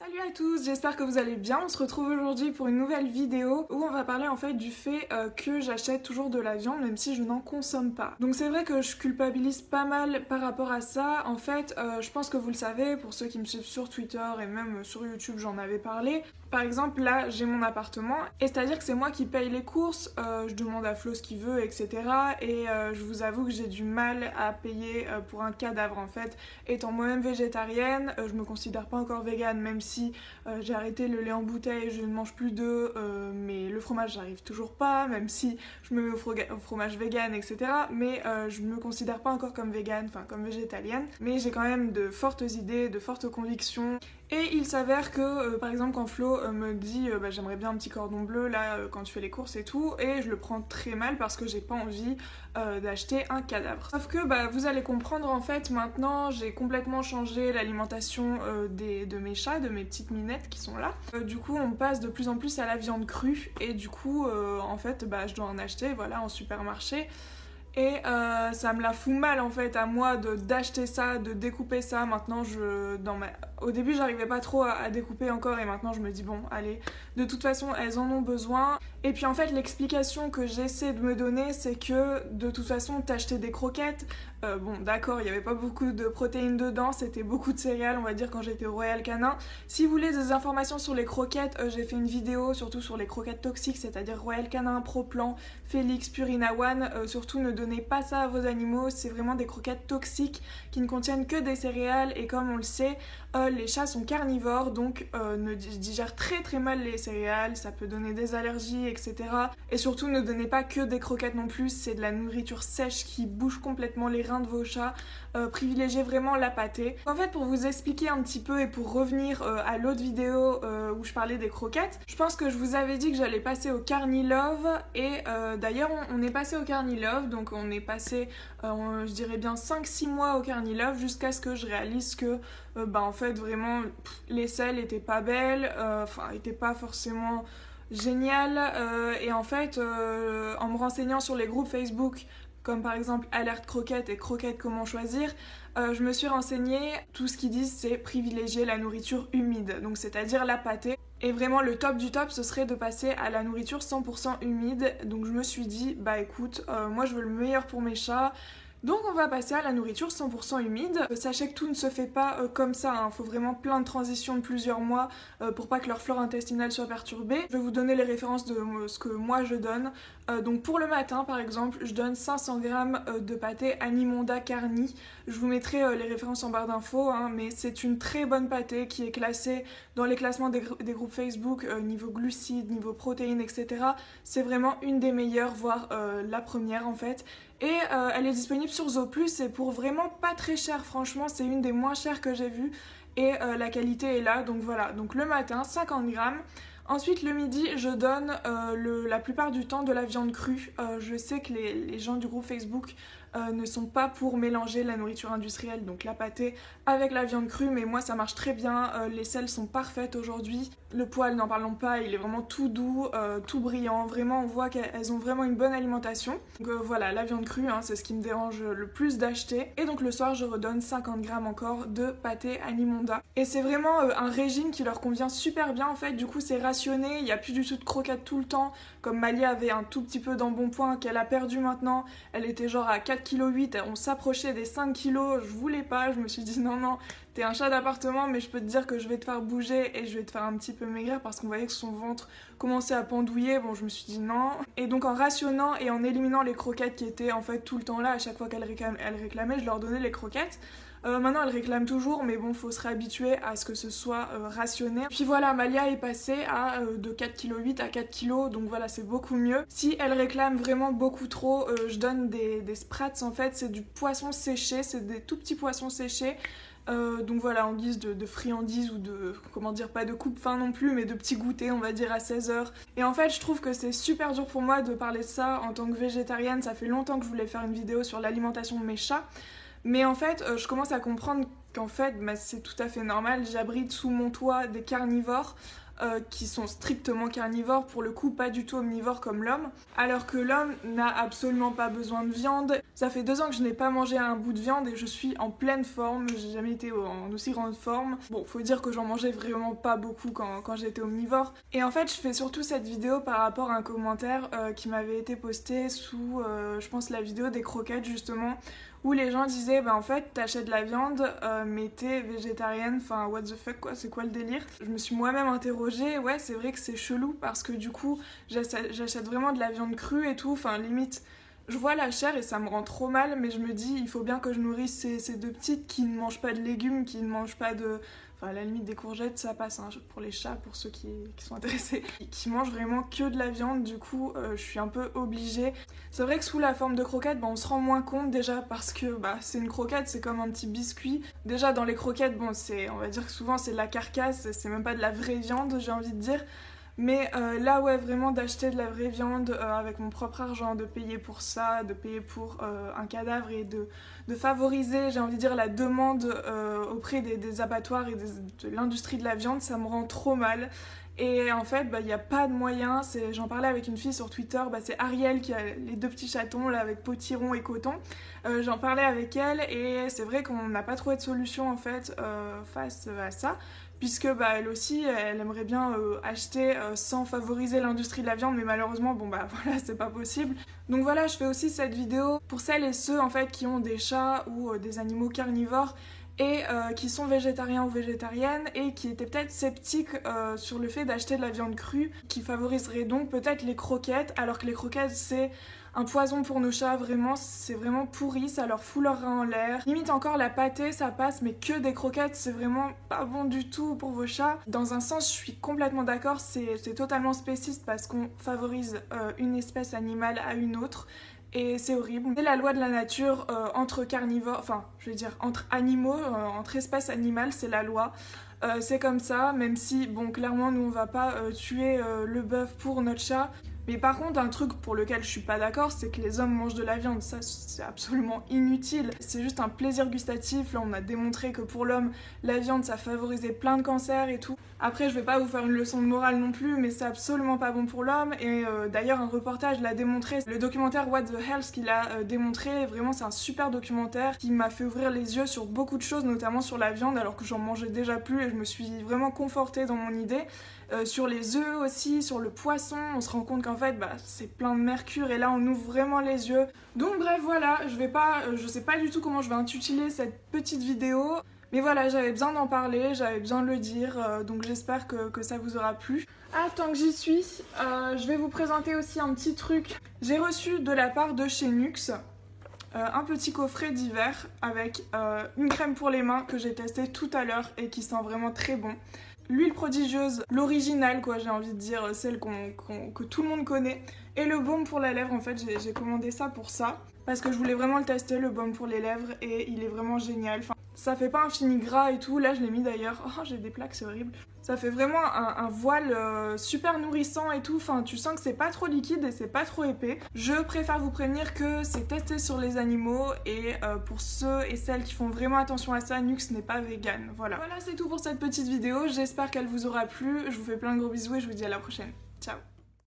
Salut à tous, j'espère que vous allez bien. On se retrouve aujourd'hui pour une nouvelle vidéo où on va parler en fait du fait que j'achète toujours de la viande même si je n'en consomme pas. Donc c'est vrai que je culpabilise pas mal par rapport à ça. En fait, je pense que vous le savez, pour ceux qui me suivent sur Twitter et même sur YouTube j'en avais parlé. Par exemple là j'ai mon appartement et c'est-à-dire que c'est moi qui paye les courses, je demande à Flo ce qu'il veut etc. Et je vous avoue que j'ai du mal à payer pour un cadavre en fait. Étant moi-même végétarienne, je me considère pas encore végane même si j'ai arrêté le lait en bouteille, je ne mange plus d'œufs, mais le fromage j'arrive toujours pas, même si je me mets au fromage vegan etc. Mais je me considère pas encore comme végane, enfin comme végétalienne, mais j'ai quand même de fortes idées, de fortes convictions. Et il s'avère que, par exemple, quand Flo me dit j'aimerais bien un petit cordon bleu là quand tu fais les courses et tout, et je le prends très mal parce que j'ai pas envie d'acheter un cadavre. Sauf que vous allez comprendre en fait, maintenant j'ai complètement changé l'alimentation de mes chats, de mes petites minettes qui sont là. Du coup on passe de plus en plus à la viande crue et du coup en fait je dois en acheter voilà en supermarché. Et ça me la fout mal en fait à moi d'acheter ça, de découper ça. Maintenant au début j'arrivais pas trop à découper encore et maintenant je me dis bon allez, de toute façon elles en ont besoin. Et puis en fait l'explication que j'essaie de me donner c'est que de toute façon t'acheter des croquettes, bon d'accord il y avait pas beaucoup de protéines dedans, c'était beaucoup de céréales on va dire quand j'étais au Royal Canin. Si vous voulez des informations sur les croquettes, j'ai fait une vidéo surtout sur les croquettes toxiques, c'est-à-dire Royal Canin, Pro Plan, Félix, Purina One. Surtout ne donnez pas ça à vos animaux, c'est vraiment des croquettes toxiques qui ne contiennent que des céréales et comme on le sait, les chats sont carnivores donc ne digèrent très très mal les céréales, ça peut donner des allergies etc. Et surtout ne donnez pas que des croquettes non plus, c'est de la nourriture sèche qui bouge complètement les reins de vos chats. Privilégiez vraiment la pâtée. En fait pour vous expliquer un petit peu et pour revenir à l'autre vidéo où je parlais des croquettes, je pense que je vous avais dit que j'allais passer au Carnilove et d'ailleurs on est passé au Carnilove, donc on est passé je dirais bien 5-6 mois au Carnilove jusqu'à ce que je réalise que en fait vraiment les selles étaient pas belles, étaient pas forcément géniales et en fait en me renseignant sur les groupes Facebook comme par exemple Alerte Croquette et Croquette Comment Choisir, je me suis renseignée, tout ce qu'ils disent c'est privilégier la nourriture humide, donc c'est-à-dire la pâtée. Et vraiment le top du top ce serait de passer à la nourriture 100% humide, donc je me suis dit écoute, moi je veux le meilleur pour mes chats, donc on va passer à la nourriture 100% humide. Sachez que tout ne se fait pas comme ça, hein. Faut vraiment plein de transitions de plusieurs mois pour pas que leur flore intestinale soit perturbée. Je vais vous donner les références de ce que moi je donne. Donc pour le matin par exemple, je donne 500 g de pâté Animonda Carni. Je vous mettrai les références en barre d'infos, hein, mais c'est une très bonne pâté qui est classée dans les classements des groupes Facebook niveau glucides, niveau protéines, etc. C'est vraiment une des meilleures, voire la première en fait. Et elle est disponible sur Zooplus et pour vraiment pas très cher, franchement c'est une des moins chères que j'ai vues et la qualité est là, donc voilà. Donc le matin 50 g. Ensuite le midi je donne la plupart du temps de la viande crue. Je sais que les gens du groupe Facebook ne sont pas pour mélanger la nourriture industrielle, donc la pâtée, avec la viande crue, mais moi ça marche très bien, les selles sont parfaites aujourd'hui. Le poil, n'en parlons pas, il est vraiment tout doux, tout brillant, vraiment on voit qu'elles ont vraiment une bonne alimentation. Donc voilà, la viande crue, hein, c'est ce qui me dérange le plus d'acheter. Et donc le soir je redonne 50 g encore de pâté Animonda. Et c'est vraiment un régime qui leur convient super bien en fait, du coup c'est rationné, il n'y a plus du tout de croquettes tout le temps, comme Malia avait un tout petit peu d'embonpoint qu'elle a perdu maintenant, elle était genre à 4,8 kg, on s'approchait des 5 kg, je voulais pas, je me suis dit non, t'es un chat d'appartement mais je peux te dire que je vais te faire bouger et je vais te faire un petit peu maigrir parce qu'on voyait que son ventre commençait à pendouiller, bon je me suis dit non. Et donc en rationnant et en éliminant les croquettes qui étaient en fait tout le temps là, à chaque fois qu'elle réclamait, je leur donnais les croquettes. Maintenant elle réclame toujours mais bon faut se réhabituer à ce que ce soit rationné. Puis voilà, Malia est passée de 4,8 kg à 4 kg, donc voilà c'est beaucoup mieux. Si elle réclame vraiment beaucoup trop, je donne des sprats en fait, c'est du poisson séché, c'est des tout petits poissons séchés. Donc voilà, en guise de friandises ou de, comment dire, pas de coupe-faim non plus, mais de petits goûters, on va dire, à 16h. Et en fait, je trouve que c'est super dur pour moi de parler de ça en tant que végétarienne. Ça fait longtemps que je voulais faire une vidéo sur l'alimentation de mes chats. Mais en fait, je commence à comprendre qu'en fait, c'est tout à fait normal. J'abrite sous mon toit des carnivores. qui sont strictement carnivores, pour le coup pas du tout omnivores comme l'homme, alors que l'homme n'a absolument pas besoin de viande. Ça fait 2 ans que je n'ai pas mangé un bout de viande et je suis en pleine forme, j'ai jamais été en aussi grande forme. Bon, faut dire que j'en mangeais vraiment pas beaucoup quand j'étais omnivore. Et en fait, je fais surtout cette vidéo par rapport à un commentaire qui m'avait été posté sous, je pense, la vidéo des croquettes justement, où les gens disaient bah en fait t'achètes de la viande mais t'es végétarienne, enfin what the fuck quoi, c'est quoi le délire? Je me suis moi-même interrogée, ouais c'est vrai que c'est chelou parce que du coup j'achète vraiment de la viande crue et tout, enfin limite je vois la chair et ça me rend trop mal, mais je me dis il faut bien que je nourrisse ces 2 petites qui ne mangent pas de légumes, qui ne mangent pas de... Enfin, à la limite des courgettes, ça passe hein, pour les chats, pour ceux qui sont intéressés. Qui mangent vraiment que de la viande, du coup, je suis un peu obligée. C'est vrai que sous la forme de croquette, on se rend moins compte déjà parce que c'est une croquette, c'est comme un petit biscuit. Déjà, dans les croquettes, on va dire que souvent c'est de la carcasse, c'est même pas de la vraie viande, j'ai envie de dire. Mais là, ouais, vraiment d'acheter de la vraie viande avec mon propre argent, de payer pour ça, de payer pour un cadavre et de favoriser, j'ai envie de dire, la demande auprès des abattoirs et de l'industrie de la viande, ça me rend trop mal. Et en fait, il n'y a pas de moyen. J'en parlais avec une fille sur Twitter, c'est Ariel qui a les 2 petits chatons là avec potiron et coton. J'en parlais avec elle et c'est vrai qu'on n'a pas trouvé de solution en fait face à ça. Puisque elle aussi, elle aimerait bien acheter sans favoriser l'industrie de la viande, mais malheureusement, voilà, c'est pas possible. Donc voilà, je fais aussi cette vidéo pour celles et ceux en fait qui ont des chats ou des animaux carnivores et qui sont végétariens ou végétariennes et qui étaient peut-être sceptiques sur le fait d'acheter de la viande crue, qui favoriseraient donc peut-être les croquettes, alors que les croquettes c'est un poison pour nos chats, vraiment, c'est vraiment pourri, ça leur fout leur rein en l'air. Limite encore la pâtée, ça passe, mais que des croquettes, c'est vraiment pas bon du tout pour vos chats. Dans un sens, je suis complètement d'accord, c'est totalement spéciste parce qu'on favorise une espèce animale à une autre. Et c'est horrible. C'est la loi de la nature entre carnivores, enfin, je veux dire, entre animaux, entre espèces animales, c'est la loi. C'est comme ça, même si, clairement, nous, on va pas tuer le bœuf pour notre chat. Mais par contre, un truc pour lequel je suis pas d'accord, c'est que les hommes mangent de la viande. Ça, c'est absolument inutile. C'est juste un plaisir gustatif. Là, on a démontré que pour l'homme, la viande, ça favorisait plein de cancers et tout. Après, je vais pas vous faire une leçon de morale non plus, mais c'est absolument pas bon pour l'homme. Et d'ailleurs, un reportage l'a démontré. Le documentaire What the Health qu'il a démontré, vraiment, c'est un super documentaire qui m'a fait ouvrir les yeux sur beaucoup de choses, notamment sur la viande, alors que j'en mangeais déjà plus et je me suis vraiment confortée dans mon idée. Sur les œufs aussi, sur le poisson, on se rend compte qu'en fait c'est plein de mercure et là on ouvre vraiment les yeux. Donc bref voilà, je sais pas du tout comment je vais intituler cette petite vidéo, mais voilà, j'avais besoin d'en parler, j'avais besoin de le dire, donc j'espère que ça vous aura plu. Ah, tant que j'y suis, je vais vous présenter aussi un petit truc. J'ai reçu de la part de chez Nuxe un petit coffret d'hiver avec une crème pour les mains que j'ai testée tout à l'heure et qui sent vraiment très bon. L'huile prodigieuse, l'originale quoi, j'ai envie de dire, celle que tout le monde connaît. Et le baume pour la lèvre, en fait j'ai commandé ça pour ça. Parce que je voulais vraiment le tester, le baume pour les lèvres, et il est vraiment génial. Enfin, ça fait pas un fini gras et tout, là je l'ai mis d'ailleurs. Oh, j'ai des plaques, c'est horrible. Ça fait vraiment un voile super nourrissant et tout, enfin tu sens que c'est pas trop liquide et c'est pas trop épais. Je préfère vous prévenir que c'est testé sur les animaux et pour ceux et celles qui font vraiment attention à ça, Nuxe n'est pas vegan. Voilà, c'est tout pour cette petite vidéo, j'espère qu'elle vous aura plu. Je vous fais plein de gros bisous et je vous dis à la prochaine. Ciao.